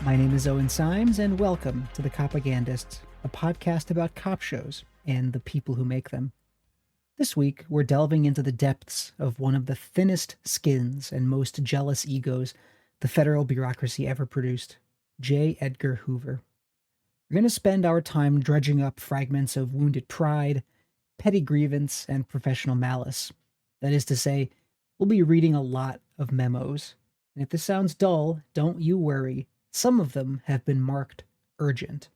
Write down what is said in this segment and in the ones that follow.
My name is Owen Symes, and welcome to The Copagandists, a podcast about cop shows and the people who make them. This week, we're delving into the depths of one of the thinnest skins and most jealous egos the federal bureaucracy ever produced, J. Edgar Hoover. We're going to spend our time dredging up fragments of wounded pride, petty grievance, and professional malice. That is to say, we'll be reading a lot of memos. And if this sounds dull, don't you worry. Some of them have been marked urgent.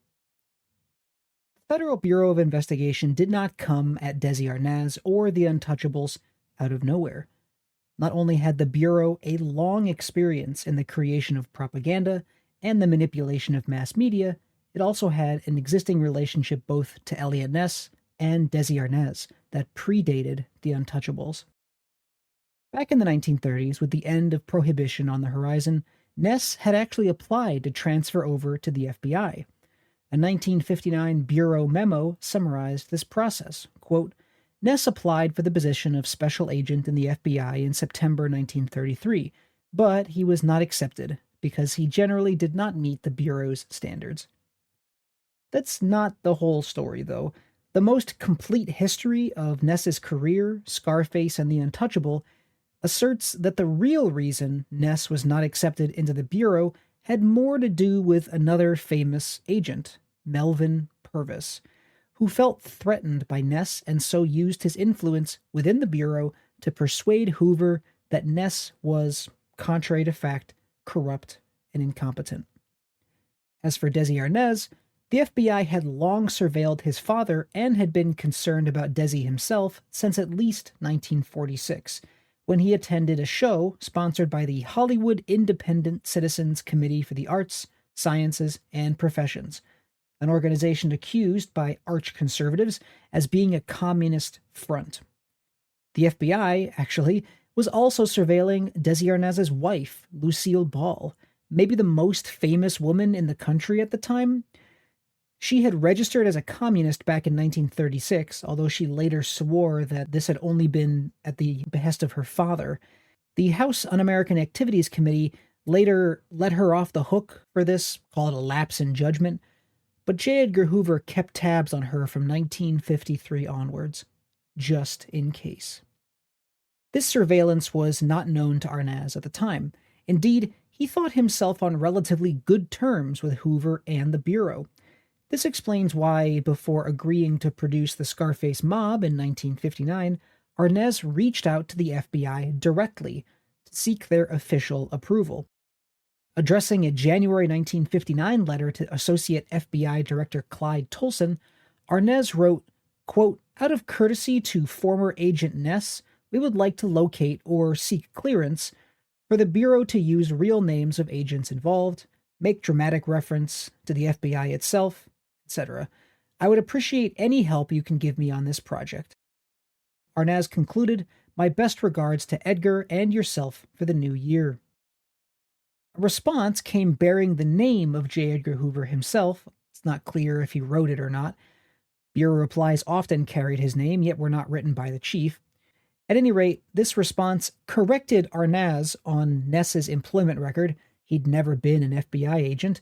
The Federal Bureau of Investigation did not come at Desi Arnaz or the Untouchables out of nowhere. Not only had the Bureau a long experience in the creation of propaganda and the manipulation of mass media, it also had an existing relationship both to Eliot Ness and Desi Arnaz that predated the Untouchables. Back in the 1930s, with the end of prohibition on the horizon, Ness had actually applied to transfer over to the FBI. A 1959 Bureau memo summarized this process. Quote, Ness applied for the position of special agent in the FBI in September 1933, but he was not accepted because he generally did not meet the Bureau's standards. That's not the whole story, though. The most complete history of Ness's career, Scarface, and the Untouchable asserts that the real reason Ness was not accepted into the Bureau had more to do with another famous agent, Melvin Purvis, who felt threatened by Ness and so used his influence within the Bureau to persuade Hoover that Ness was, contrary to fact, corrupt and incompetent. As for Desi Arnaz, the FBI had long surveilled his father and had been concerned about Desi himself since at least 1946, when he attended a show sponsored by the Hollywood Independent Citizens Committee for the Arts, Sciences, and Professions, an organization accused by arch-conservatives as being a communist front. The FBI, actually, was also surveilling Desi Arnaz's wife, Lucille Ball, maybe the most famous woman in the country at the time. She had registered as a communist back in 1936, although she later swore that this had only been at the behest of her father. The House Un-American Activities Committee later let her off the hook for this, call it a lapse in judgment, but J. Edgar Hoover kept tabs on her from 1953 onwards, just in case. This surveillance was not known to Arnaz at the time. Indeed, he thought himself on relatively good terms with Hoover and the Bureau. This explains why, before agreeing to produce the Scarface mob in 1959, Arnaz reached out to the FBI directly to seek their official approval. Addressing a January 1959 letter to Associate FBI Director Clyde Tolson, Arnaz wrote, quote, out of courtesy to former Agent Ness, we would like to locate or seek clearance for the Bureau to use real names of agents involved, make dramatic reference to the FBI itself, etc. I would appreciate any help you can give me on this project. Arnaz concluded, my best regards to Edgar and yourself for the new year. A response came bearing the name of J. Edgar Hoover himself. It's not clear if he wrote it or not. Bureau replies often carried his name, yet were not written by the chief. At any rate, this response corrected Arnaz on Ness's employment record. He'd never been an FBI agent.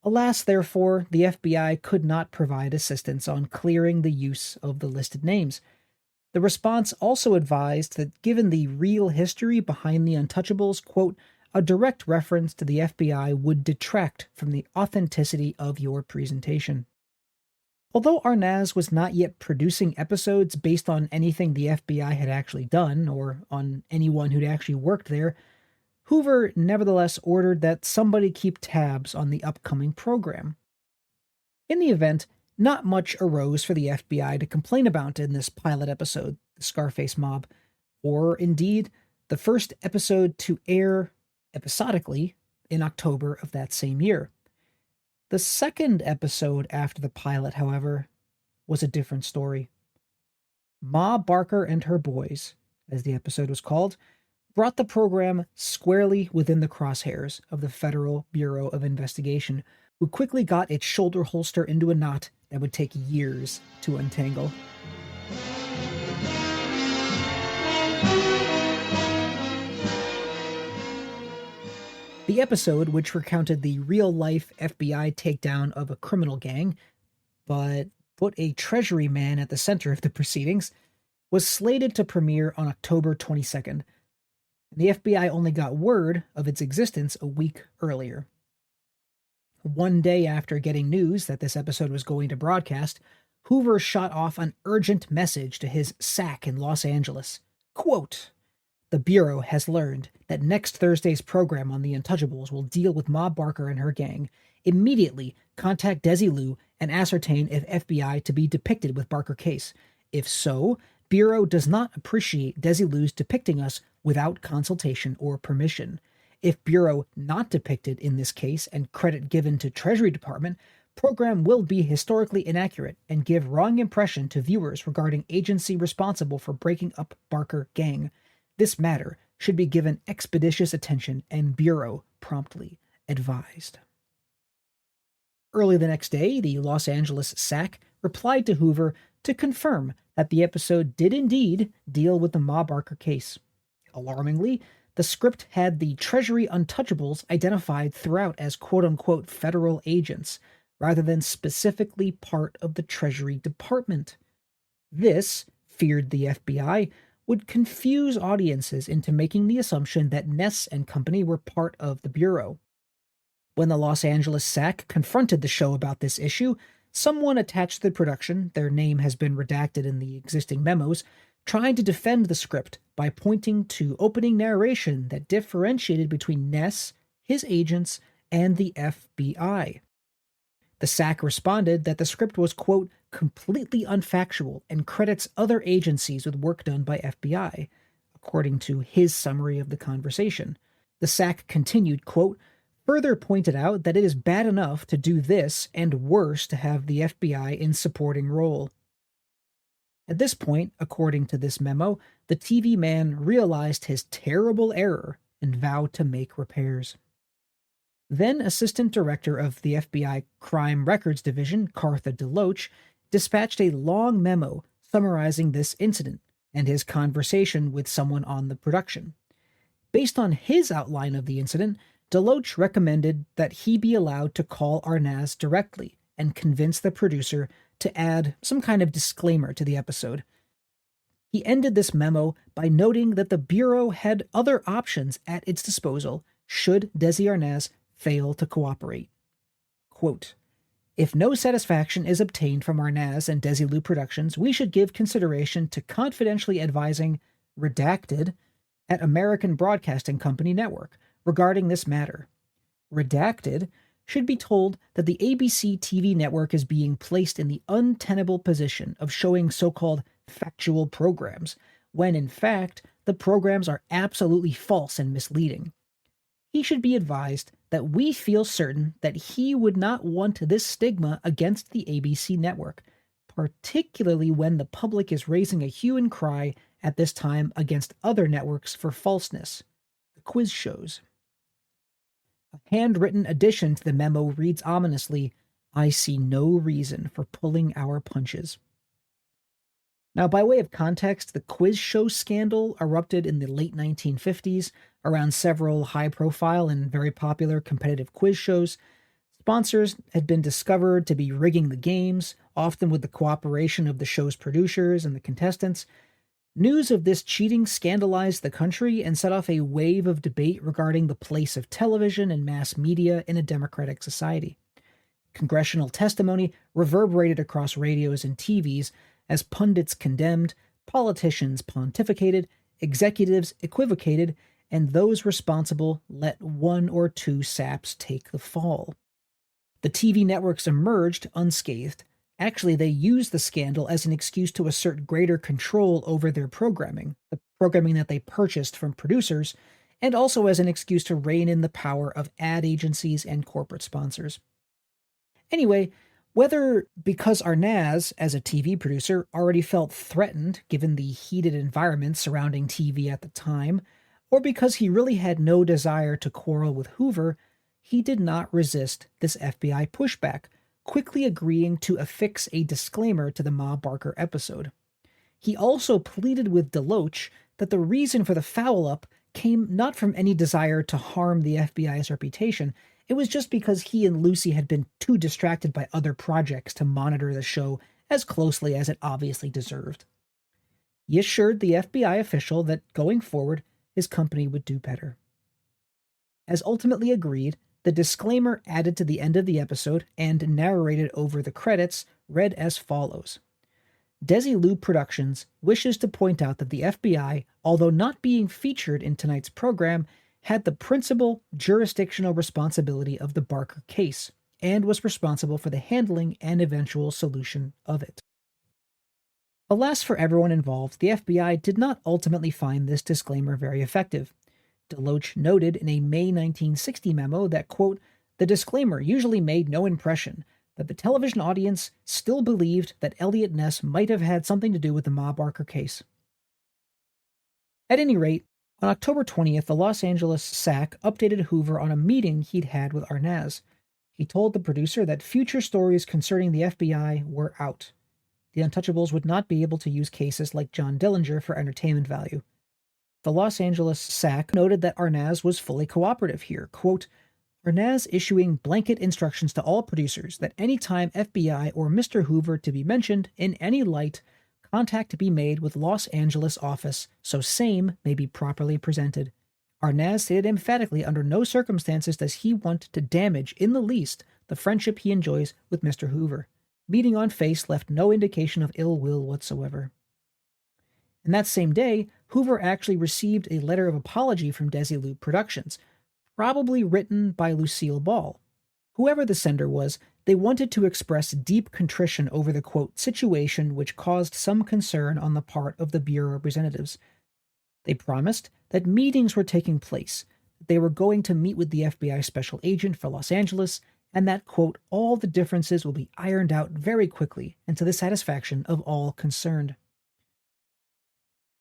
Alas, therefore, the FBI could not provide assistance on clearing the use of the listed names. The response also advised that given the real history behind the Untouchables, quote, a direct reference to the FBI would detract from the authenticity of your presentation. Although Arnaz was not yet producing episodes based on anything the FBI had actually done, or on anyone who'd actually worked there, Hoover nevertheless ordered that somebody keep tabs on the upcoming program. In the event, not much arose for the FBI to complain about in this pilot episode, The Scarface Mob, or indeed, the first episode to air episodically in October of that same year. The second episode after the pilot, however, was a different story. Ma Barker and Her Boys, as the episode was called, brought the program squarely within the crosshairs of the Federal Bureau of Investigation, who quickly got its shoulder holster into a knot that would take years to untangle. The episode, which recounted the real-life FBI takedown of a criminal gang, but put a Treasury man at the center of the proceedings, was slated to premiere on October 22nd. The FBI only got word of its existence a week earlier. One day after getting news that this episode was going to broadcast, Hoover shot off an urgent message to his SAC in Los Angeles. Quote, "The Bureau has learned that next Thursday's program on the Untouchables will deal with Ma Barker and her gang. Immediately contact Desilu and ascertain if FBI to be depicted with Barker case. If so, Bureau does not appreciate Desilu's depicting us without consultation or permission. If Bureau not depicted in this case and credit given to Treasury Department, program will be historically inaccurate and give wrong impression to viewers regarding agency responsible for breaking up Barker gang. This matter should be given expeditious attention and Bureau promptly advised." Early the next day, the Los Angeles SAC replied to Hoover to confirm that the episode did indeed deal with the Ma Barker case. Alarmingly, the script had the Treasury Untouchables identified throughout as quote-unquote federal agents, rather than specifically part of the Treasury Department. This, feared the FBI, would confuse audiences into making the assumption that Ness and company were part of the Bureau. When the Los Angeles SAC confronted the show about this issue, someone attached to the production, their name has been redacted in the existing memos, tried to defend the script by pointing to opening narration that differentiated between Ness, his agents, and the FBI. The SAC responded that the script was, quote, "completely unfactual and credits other agencies with work done by FBI," according to his summary of the conversation. The SAC continued, quote, "further pointed out that it is bad enough to do this and worse to have the FBI in supporting role." At this point, according to this memo, the TV man realized his terrible error and vowed to make repairs. Then Assistant Director of the FBI Crime Records Division, Cartha DeLoach, dispatched a long memo summarizing this incident and his conversation with someone on the production. Based on his outline of the incident, DeLoach recommended that he be allowed to call Arnaz directly and convince the producer to add some kind of disclaimer to the episode. He ended this memo by noting that the Bureau had other options at its disposal should Desi Arnaz fail to cooperate. Quote, "If no satisfaction is obtained from Arnaz and Desilu Productions, we should give consideration to confidentially advising Redacted at American Broadcasting Company Network regarding this matter. Redacted should be told that the ABC TV network is being placed in the untenable position of showing so-called factual programs, when in fact the programs are absolutely false and misleading. He should be advised that we feel certain that he would not want this stigma against the ABC network, particularly when the public is raising a hue and cry at this time against other networks for falseness, the quiz shows." A handwritten addition to the memo reads ominously, "I see no reason for pulling our punches." Now, by way of context, the quiz show scandal erupted in the late 1950s around several high-profile and very popular competitive quiz shows. Sponsors had been discovered to be rigging the games, often with the cooperation of the show's producers and the contestants. News of this cheating scandalized the country and set off a wave of debate regarding the place of television and mass media in a democratic society. Congressional testimony reverberated across radios and TVs as pundits condemned, politicians pontificated, executives equivocated, and those responsible let one or two saps take the fall. The TV networks emerged unscathed. Actually, they used the scandal as an excuse to assert greater control over their programming, the programming that they purchased from producers, and also as an excuse to rein in the power of ad agencies and corporate sponsors. Anyway, whether because Arnaz, as a TV producer, already felt threatened given the heated environment surrounding TV at the time, or because he really had no desire to quarrel with Hoover, he did not resist this FBI pushback, quickly agreeing to affix a disclaimer to the Ma Barker episode. He also pleaded with DeLoach that the reason for the foul-up came not from any desire to harm the FBI's reputation. It was just because he and Lucy had been too distracted by other projects to monitor the show as closely as it obviously deserved. He assured the FBI official that going forward, his company would do better. As ultimately agreed, the disclaimer added to the end of the episode and narrated over the credits read as follows. Desilu Productions wishes to point out that the FBI, although not being featured in tonight's program, had the principal jurisdictional responsibility of the Barker case and was responsible for the handling and eventual solution of it. Alas for everyone involved, the FBI did not ultimately find this disclaimer very effective. Deloach noted in a May 1960 memo that, quote, the disclaimer usually made no impression, that the television audience still believed that Eliot Ness might have had something to do with the Ma Barker case. At any rate, on October 20th, the Los Angeles SAC updated Hoover on a meeting he'd had with Arnaz. He told the producer that future stories concerning the FBI were out. The Untouchables would not be able to use cases like John Dillinger for entertainment value. The Los Angeles SAC noted that Arnaz was fully cooperative here. Quote, Arnaz issuing blanket instructions to all producers that any time FBI or Mr. Hoover to be mentioned in any light, contact be made with Los Angeles office so same may be properly presented. Arnaz stated emphatically under no circumstances does he want to damage in the least the friendship he enjoys with Mr. Hoover. Meeting on face left no indication of ill will whatsoever. And that same day, Hoover actually received a letter of apology from Desilu Productions, probably written by Lucille Ball. Whoever the sender was, they wanted to express deep contrition over the, quote, situation which caused some concern on the part of the Bureau representatives. They promised that meetings were taking place, that they were going to meet with the FBI special agent for Los Angeles, and that, quote, all the differences will be ironed out very quickly and to the satisfaction of all concerned.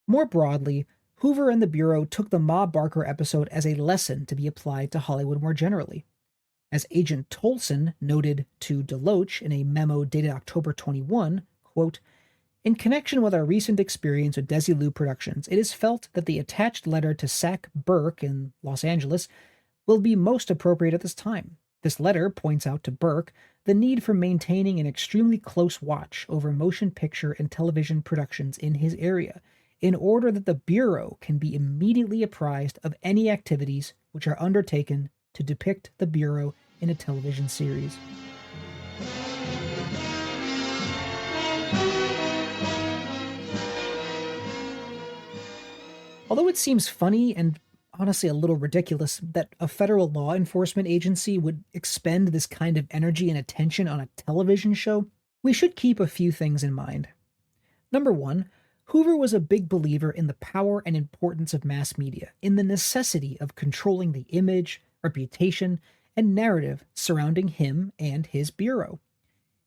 More broadly, Hoover and the Bureau took the Ma Barker episode as a lesson to be applied to Hollywood more generally. As Agent Tolson noted to Deloach in a memo dated October 21, quote, in connection with our recent experience with Desilu Productions, it is felt that the attached letter to SAC Burke in Los Angeles will be most appropriate at this time. This letter points out to Burke the need for maintaining an extremely close watch over motion picture and television productions in his area, in order that the Bureau can be immediately apprised of any activities which are undertaken to depict the Bureau in a television series. Although it seems funny and honestly a little ridiculous that a federal law enforcement agency would expend this kind of energy and attention on a television show, we should keep a few things in mind. Number one, Hoover was a big believer in the power and importance of mass media, in the necessity of controlling the image, reputation, and narrative surrounding him and his bureau.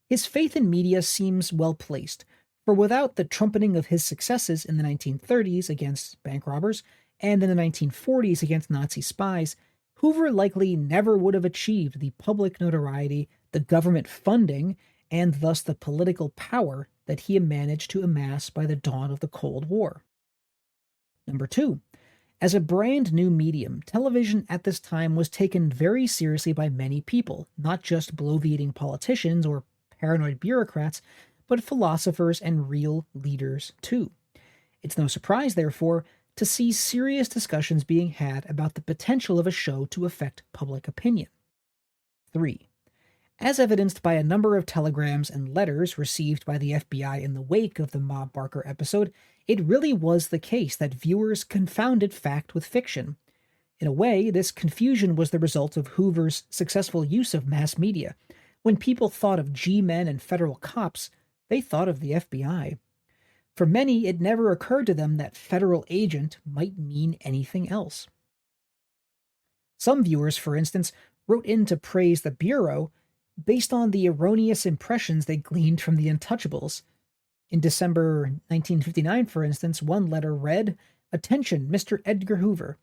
His faith in media seems well placed, for without the trumpeting of his successes in the 1930s against bank robbers and in the 1940s against Nazi spies, Hoover likely never would have achieved the public notoriety, the government funding, and thus the political power that he had managed to amass by the dawn of the Cold War. Number two, as a brand new medium, television at this time was taken very seriously by many people, not just bloviating politicians or paranoid bureaucrats, but philosophers and real leaders too. It's no surprise, therefore, to see serious discussions being had about the potential of a show to affect public opinion. 3. As evidenced by a number of telegrams and letters received by the FBI in the wake of the Ma Barker episode, it really was the case that viewers confounded fact with fiction. In a way, this confusion was the result of Hoover's successful use of mass media. When people thought of G-men and federal cops, they thought of the FBI. For many, it never occurred to them that federal agent might mean anything else. Some viewers, for instance, wrote in to praise the Bureau based on the erroneous impressions they gleaned from the Untouchables. In December 1959, for instance, one letter read, "Attention, Mr. Edgar Hoover.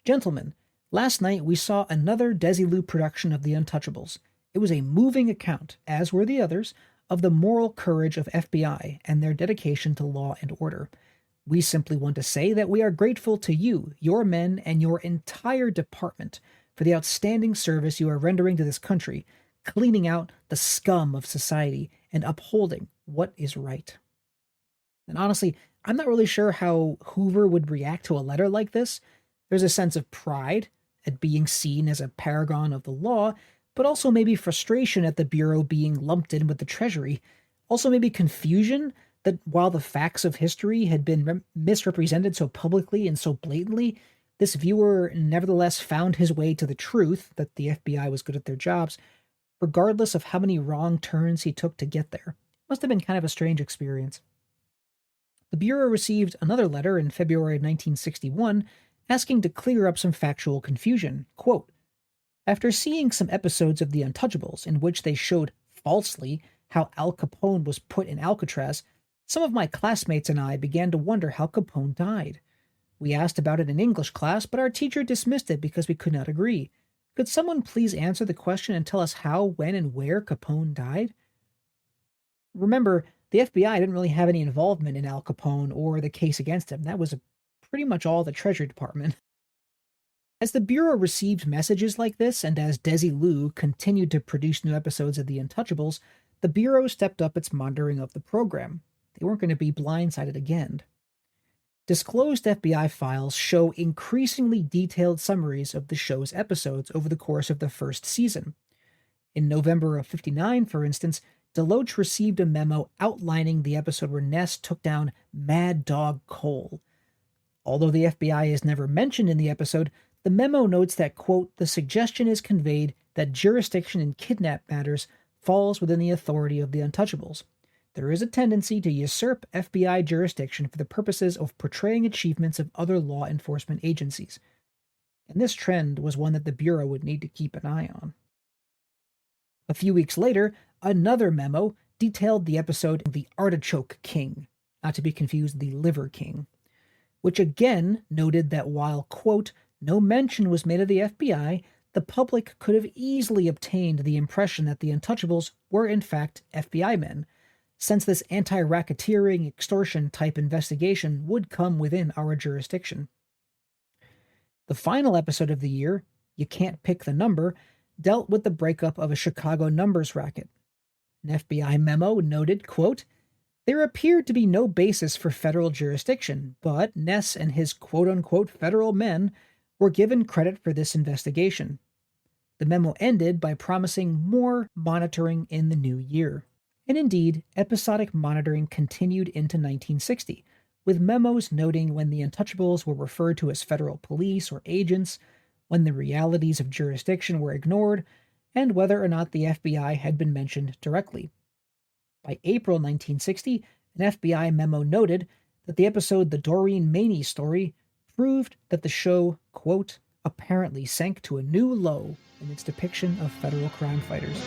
Gentlemen, last night we saw another Desilu production of the Untouchables. It was a moving account, as were the others, of the moral courage of FBI and their dedication to law and order. We simply want to say that we are grateful to you, your men, and your entire department for the outstanding service you are rendering to this country, cleaning out the scum of society and upholding what is right. And honestly, I'm not really sure how Hoover would react to a letter like this. There's a sense of pride at being seen as a paragon of the law, but also maybe frustration at the Bureau being lumped in with the Treasury. Also maybe confusion that while the facts of history had been misrepresented so publicly and so blatantly, this viewer nevertheless found his way to the truth that the FBI was good at their jobs, regardless of how many wrong turns he took to get there. Must have been kind of a strange experience. The Bureau received another letter in February of 1961 asking to clear up some factual confusion. Quote, after seeing some episodes of The Untouchables in which they showed falsely how Al Capone was put in Alcatraz, some of my classmates and I began to wonder how Capone died. We asked about it in English class, but our teacher dismissed it because we could not agree. Could someone please answer the question and tell us how, when, and where Capone died? Remember, the FBI didn't really have any involvement in Al Capone or the case against him. That was pretty much all the Treasury Department. As the Bureau received messages like this, and as Desilu continued to produce new episodes of The Untouchables, the Bureau stepped up its monitoring of the program. They weren't going to be blindsided again. Disclosed FBI files show increasingly detailed summaries of the show's episodes over the course of the first season. In November of '59, for instance, Deloach received a memo outlining the episode where Ness took down Mad Dog Cole. Although the FBI is never mentioned in the episode, the memo notes that, quote, the suggestion is conveyed that jurisdiction in kidnap matters falls within the authority of the Untouchables. There is a tendency to usurp FBI jurisdiction for the purposes of portraying achievements of other law enforcement agencies. And this trend was one that the Bureau would need to keep an eye on. A few weeks later, another memo detailed the episode The Artichoke King, not to be confused with The Liver King, which again noted that while, quote, no mention was made of the FBI, the public could have easily obtained the impression that the Untouchables were in fact FBI men, since this anti-racketeering, extortion-type investigation would come within our jurisdiction. The final episode of the year, You Can't Pick the Number, dealt with the breakup of a Chicago numbers racket. An FBI memo noted, quote, there appeared to be no basis for federal jurisdiction, but Ness and his quote-unquote federal men were given credit for this investigation. The memo ended by promising more monitoring in the new year. And indeed, episodic monitoring continued into 1960, with memos noting when the Untouchables were referred to as federal police or agents, when the realities of jurisdiction were ignored, and whether or not the FBI had been mentioned directly. By April 1960, an FBI memo noted that the episode The Doreen Maney Story proved that the show, quote, apparently sank to a new low in its depiction of federal crime fighters.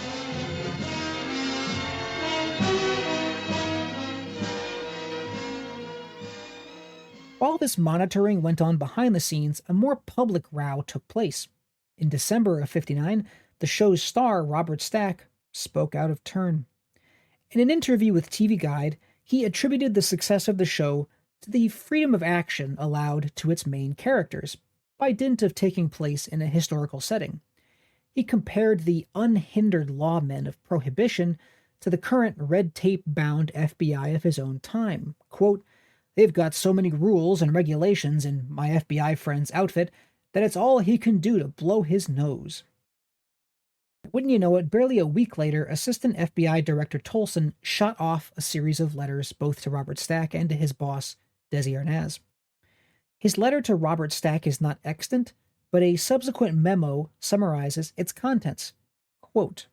While this monitoring went on behind the scenes, a more public row took place. In December of '59, the show's star, Robert Stack, spoke out of turn. In an interview with TV Guide, he attributed the success of the show to the freedom of action allowed to its main characters, by dint of taking place in a historical setting. He compared the unhindered lawmen of Prohibition to the current red-tape-bound FBI of his own time. Quote, they've got so many rules and regulations in my FBI friend's outfit that it's all he can do to blow his nose. Wouldn't you know it, barely a week later, Assistant FBI Director Tolson shot off a series of letters both to Robert Stack and to his boss, Desi Arnaz. His letter to Robert Stack is not extant, but a subsequent memo summarizes its contents. Quote,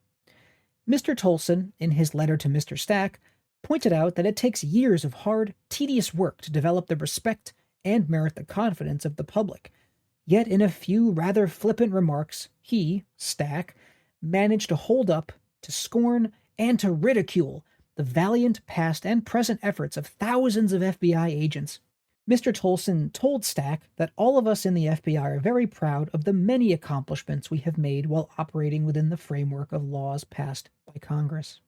Mr. Tolson, in his letter to Mr. Stack, pointed out that it takes years of hard, tedious work to develop the respect and merit the confidence of the public. Yet in a few rather flippant remarks, he, Stack, managed to hold up, to scorn, and to ridicule the valiant past and present efforts of thousands of FBI agents. Mr. Tolson told Stack that all of us in the FBI are very proud of the many accomplishments we have made while operating within the framework of laws passed by Congress.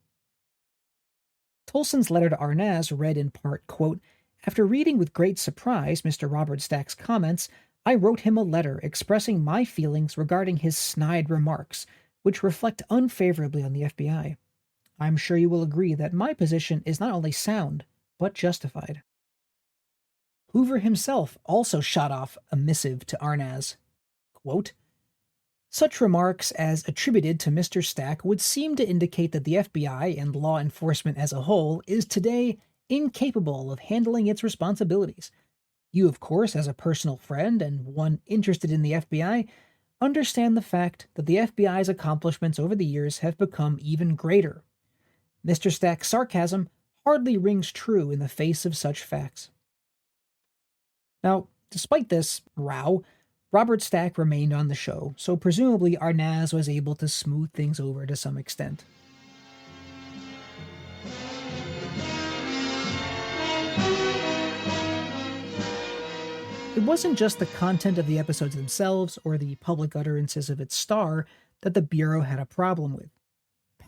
Tolson's letter to Arnaz read in part, quote, After reading with great surprise Mr. Robert Stack's comments, I wrote him a letter expressing my feelings regarding his snide remarks, which reflect unfavorably on the FBI. I'm sure you will agree that my position is not only sound, but justified. Hoover himself also shot off a missive to Arnaz. Quote, such remarks as attributed to Mr. Stack would seem to indicate that the FBI and law enforcement as a whole is today incapable of handling its responsibilities. You, of course, as a personal friend and one interested in the FBI, understand the fact that the FBI's accomplishments over the years have become even greater. Mr. Stack's sarcasm hardly rings true in the face of such facts. Now, despite this row, Robert Stack remained on the show, so presumably Arnaz was able to smooth things over to some extent. It wasn't just the content of the episodes themselves or the public utterances of its star that the Bureau had a problem with.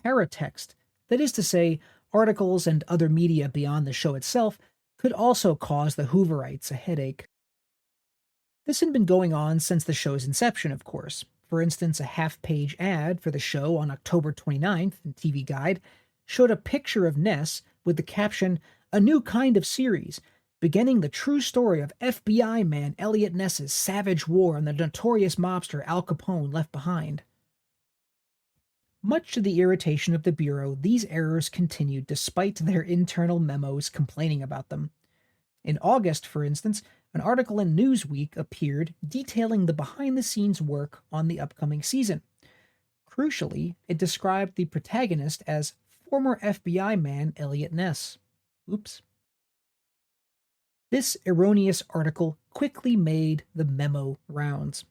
Paratext, that is to say, articles and other media beyond the show itself, could also cause the Hooverites a headache. This had been going on since the show's inception, of course. For instance, a half-page ad for the show on October 29th in TV Guide showed a picture of Ness with the caption, "A new kind of series, beginning the true story of FBI man Eliot Ness's savage war on the notorious mobster Al Capone left behind." Much to the irritation of the Bureau, these errors continued despite their internal memos complaining about them. In August, for instance, an article in Newsweek appeared detailing the behind-the-scenes work on the upcoming season. Crucially, it described the protagonist as former FBI man Eliot Ness. Oops. This erroneous article quickly made the memo rounds.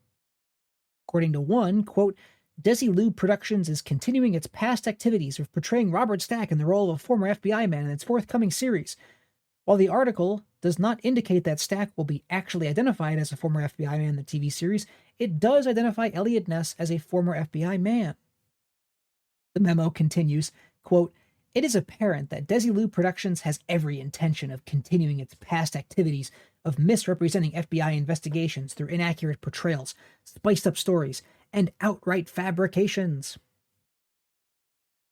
According to one, quote, Desilu Productions is continuing its past activities of portraying Robert Stack in the role of a former FBI man in its forthcoming series. While the article does not indicate that Stack will be actually identified as a former FBI man in the TV series, it does identify Eliot Ness as a former FBI man. The memo continues, quote, it is apparent that Desilu Productions has every intention of continuing its past activities of misrepresenting FBI investigations through inaccurate portrayals, spiced-up stories, and outright fabrications.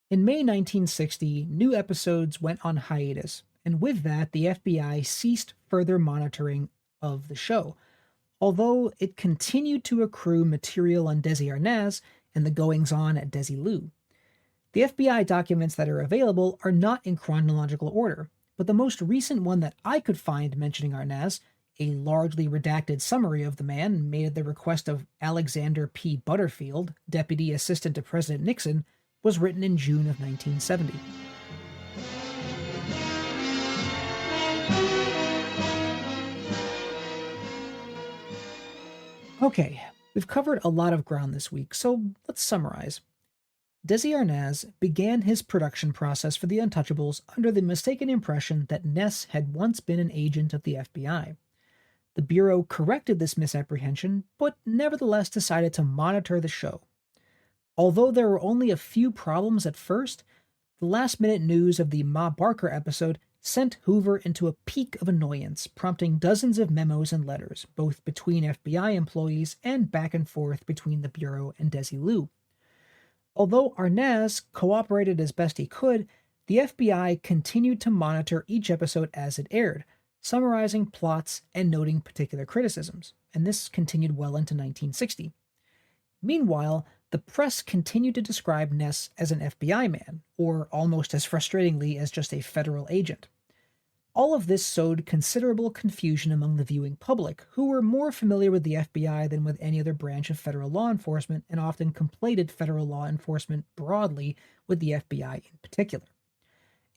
In May 1960, new episodes went on hiatus, and with that, the FBI ceased further monitoring of the show, although it continued to accrue material on Desi Arnaz and the goings-on at Desilu. The FBI documents that are available are not in chronological order, but the most recent one that I could find mentioning Arnaz, a largely redacted summary of the man made at the request of Alexander P. Butterfield, Deputy Assistant to President Nixon, was written in June of 1970. Okay, we've covered a lot of ground this week, so let's summarize. Desi Arnaz began his production process for The Untouchables under the mistaken impression that Ness had once been an agent of the FBI. The Bureau corrected this misapprehension, but nevertheless decided to monitor the show. Although there were only a few problems at first, the last-minute news of the Ma Barker episode sent Hoover into a peak of annoyance, prompting dozens of memos and letters, both between FBI employees and back and forth between the Bureau and Desilu. Although Arnaz cooperated as best he could, the FBI continued to monitor each episode as it aired, summarizing plots and noting particular criticisms, and this continued well into 1960. Meanwhile, the press continued to describe Ness as an FBI man, or almost as frustratingly as just a federal agent. All of this sowed considerable confusion among the viewing public, who were more familiar with the FBI than with any other branch of federal law enforcement and often conflated federal law enforcement broadly with the FBI in particular.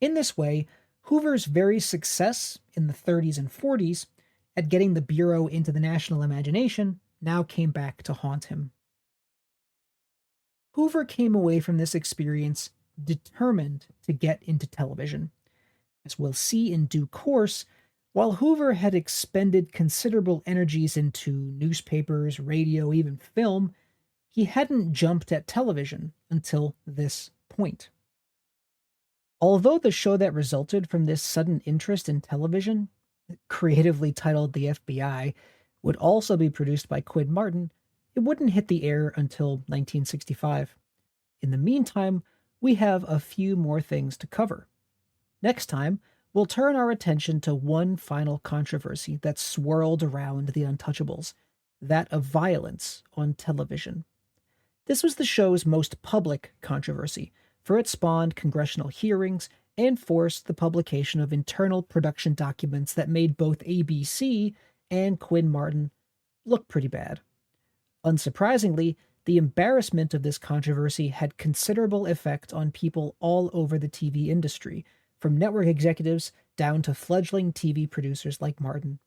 In this way, Hoover's very success in the 30s and 40s at getting the Bureau into the national imagination now came back to haunt him. Hoover came away from this experience determined to get into television. As we'll see in due course, while Hoover had expended considerable energies into newspapers, radio, even film, he hadn't jumped at television until this point. Although the show that resulted from this sudden interest in television, creatively titled The FBI, would also be produced by Quinn Martin, it wouldn't hit the air until 1965. In the meantime, we have a few more things to cover. Next time, we'll turn our attention to one final controversy that swirled around the Untouchables, that of violence on television. This was the show's most public controversy, for it spawned congressional hearings and forced the publication of internal production documents that made both ABC and Quinn Martin look pretty bad. Unsurprisingly, the embarrassment of this controversy had considerable effect on people all over the TV industry, from network executives down to fledgling TV producers like Martin.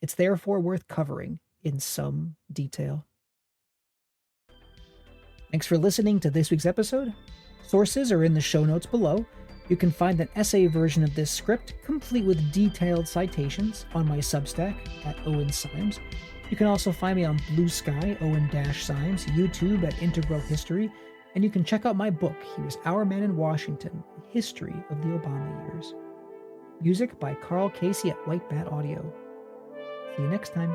It's therefore worth covering in some detail. Thanks for listening to this week's episode. Sources are in the show notes below. You can find an essay version of this script, complete with detailed citations, on my Substack at Owen Symes. You can also find me on Blue Sky, Owen-Symes, YouTube at Integral History, and you can check out my book, He Was Our Man in Washington, A History of the Obama Years. Music by Carl Casey at White Bat Audio. See you next time.